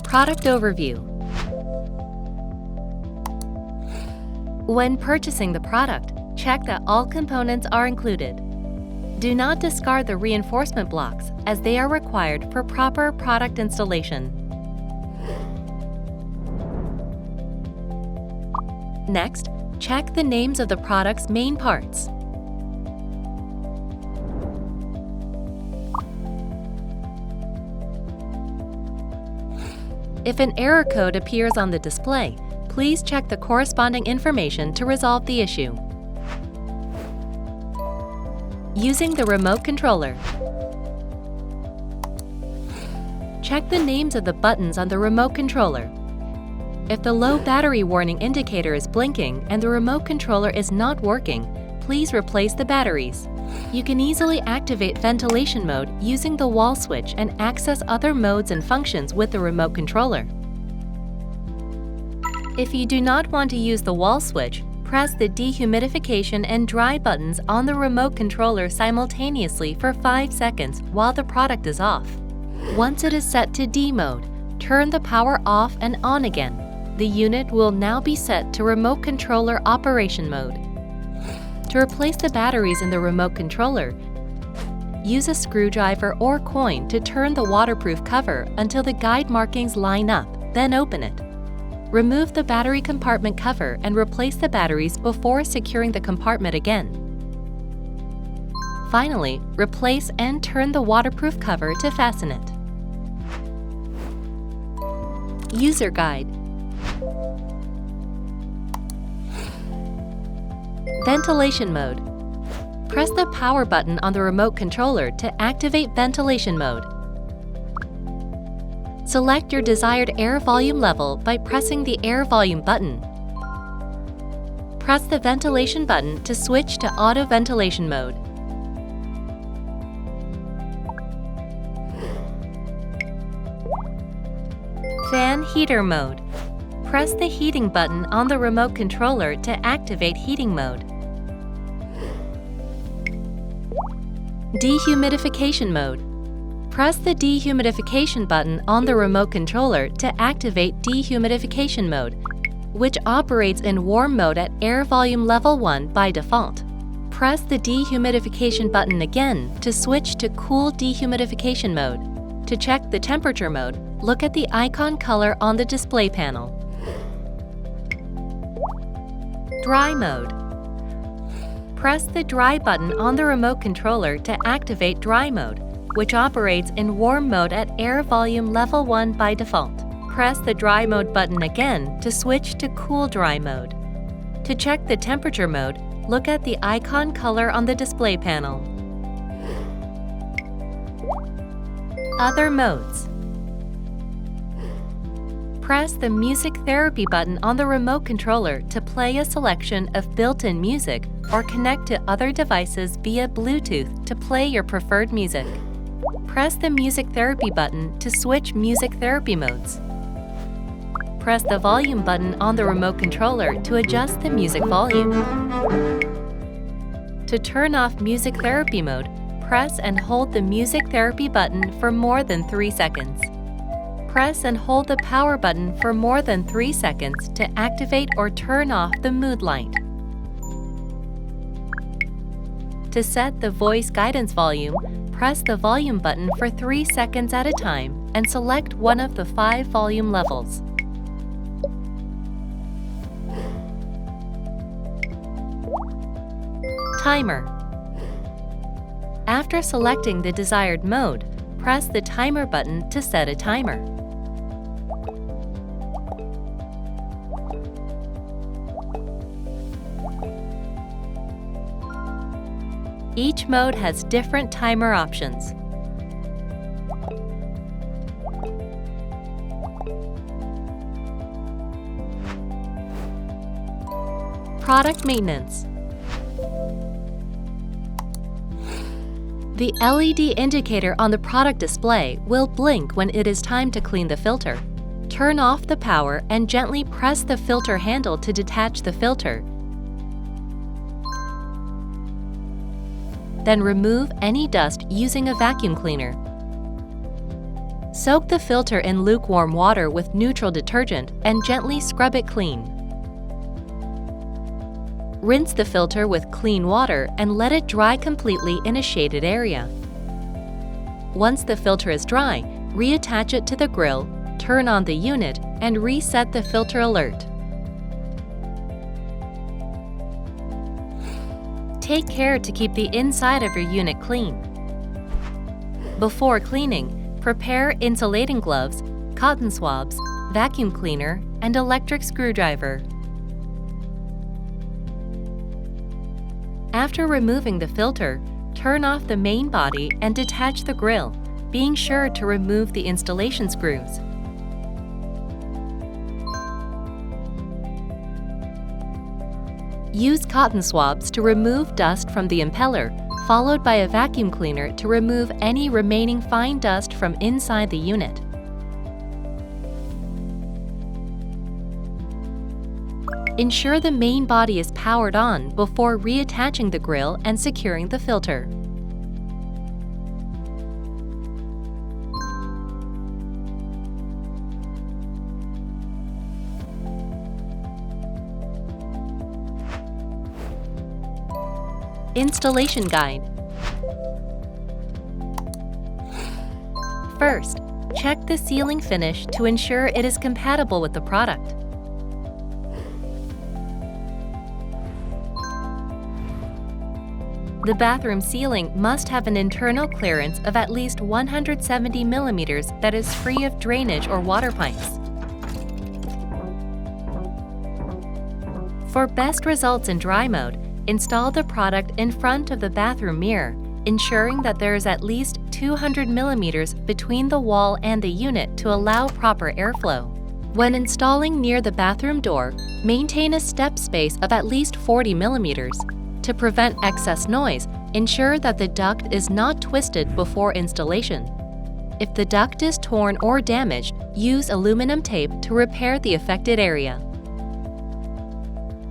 Product overview. When purchasing the product, check that all components are included. Do not discard the reinforcement blocks as they are required for proper product installation. Next, check the names of the product's main parts. If an error code appears on the display, please check the corresponding information to resolve the issue. Using the remote controller. Check the names of the buttons on the remote controller. If the low battery warning indicator is blinking and the remote controller is not working, please replace the batteries. You can easily activate ventilation mode using the wall switch and access other modes and functions with the remote controller. If you do not want to use the wall switch, press the dehumidification and dry buttons on the remote controller simultaneously for 5 seconds while the product is off. Once it is set to D mode, turn the power off and on again. The unit will now be set to remote controller operation mode. To replace the batteries in the remote controller, use a screwdriver or coin to turn the waterproof cover until the guide markings line up, then open it. Remove the battery compartment cover and replace the batteries before securing the compartment again. Finally, replace and turn the waterproof cover to fasten it. User Guide. Ventilation mode. Press the power button on the remote controller to activate ventilation mode. Select your desired air volume level by pressing the air volume button. Press the ventilation button to switch to auto ventilation mode. Fan heater mode. Press the heating button on the remote controller to activate heating mode. Dehumidification mode. Press the dehumidification button on the remote controller to activate dehumidification mode, which operates in warm mode at air volume level 1 by default. Press the dehumidification button again to switch to cool dehumidification mode. To check the temperature mode, look at the icon color on the display panel. Dry mode. Press the dry button on the remote controller to activate dry mode, which operates in warm mode at air volume level 1 by default. Press the dry mode button again to switch to cool dry mode. To check the temperature mode, look at the icon color on the display panel. Other modes. Press the Music Therapy button on the remote controller to play a selection of built-in music or connect to other devices via Bluetooth to play your preferred music. Press the Music Therapy button to switch music therapy modes. Press the Volume button on the remote controller to adjust the music volume. To turn off Music Therapy mode, press and hold the Music Therapy button for more than 3 seconds. Press and hold the power button for more than 3 seconds to activate or turn off the mood light. To set the voice guidance volume, press the volume button for 3 seconds at a time and select one of the 5 volume levels. Timer. After selecting the desired mode, press the timer button to set a timer. Each mode has different timer options. Product maintenance. The LED indicator on the product display will blink when it is time to clean the filter. Turn off the power and gently press the filter handle to detach the filter. Then remove any dust using a vacuum cleaner. Soak the filter in lukewarm water with neutral detergent and gently scrub it clean. Rinse the filter with clean water and let it dry completely in a shaded area. Once the filter is dry, reattach it to the grill, turn on the unit, and reset the filter alert. Take care to keep the inside of your unit clean. Before cleaning, prepare insulating gloves, cotton swabs, vacuum cleaner, and electric screwdriver. After removing the filter, turn off the main body and detach the grill, being sure to remove the installation screws. Use cotton swabs to remove dust from the impeller, followed by a vacuum cleaner to remove any remaining fine dust from inside the unit. Ensure the main body is powered on before reattaching the grill and securing the filter. Installation Guide. First, check the sealing finish to ensure it is compatible with the product. The bathroom ceiling must have an internal clearance of at least 170 millimeters that is free of drainage or water pipes. For best results in dry mode, install the product in front of the bathroom mirror, ensuring that there is at least 200 millimeters between the wall and the unit to allow proper airflow. When installing near the bathroom door, maintain a step space of at least 40 millimeters. To prevent excess noise, ensure that the duct is not twisted before installation. If the duct is torn or damaged, use aluminum tape to repair the affected area.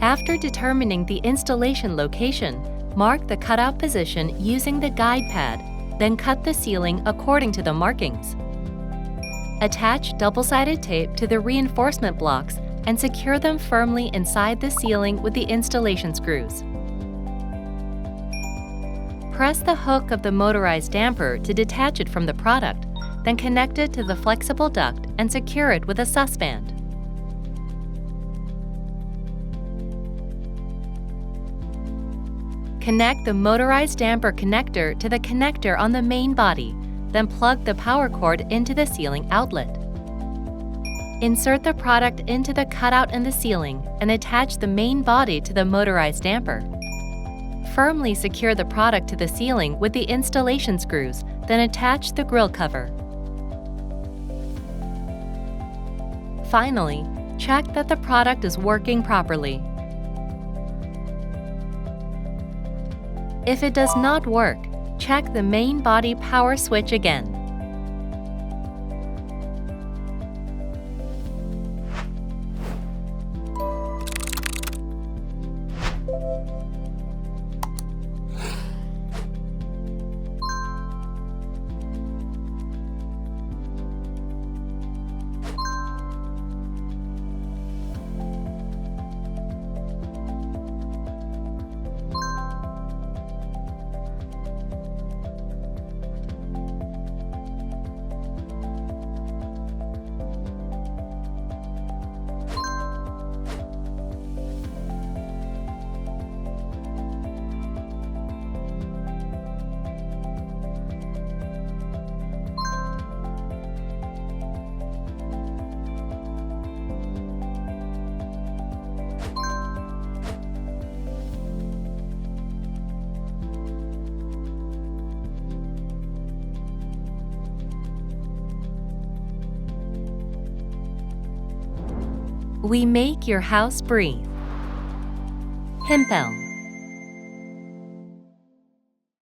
After determining the installation location, mark the cutout position using the guide pad, then cut the ceiling according to the markings. Attach double-sided tape to the reinforcement blocks and secure them firmly inside the ceiling with the installation screws. Press the hook of the motorized damper to detach it from the product, then connect it to the flexible duct and secure it with a susband. Connect the motorized damper connector to the connector on the main body, then plug the power cord into the ceiling outlet. Insert the product into the cutout in the ceiling and attach the main body to the motorized damper. Firmly secure the product to the ceiling with the installation screws, then attach the grill cover. Finally, check that the product is working properly. If it does not work, check the main body power switch again. We make your house breathe. HIMPEL.